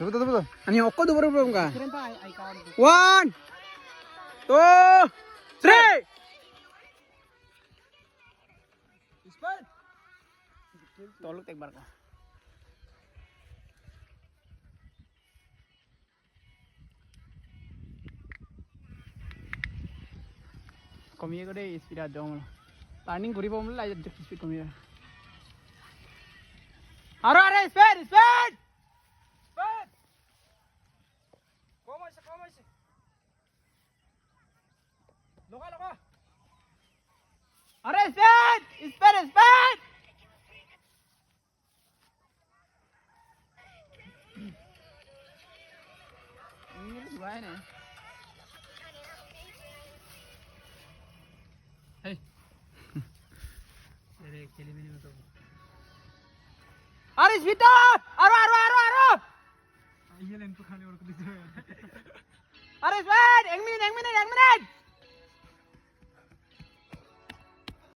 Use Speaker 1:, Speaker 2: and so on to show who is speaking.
Speaker 1: Betul.
Speaker 2: Ani okko do belum ka? 1 2 3 Tolong একবার ka. কমিয়ে করে স্পিড আর যাও টার্নিং ঘুরি পাবো বলে স্পিড কমিয়ে আরে স্পিড কমাইছে লগা আরে speed ini gimana Hey. Dari kali ini betul. Aris Vita, aro. Iya len tuh kali orang kedua. Aris, wait, 1 minute.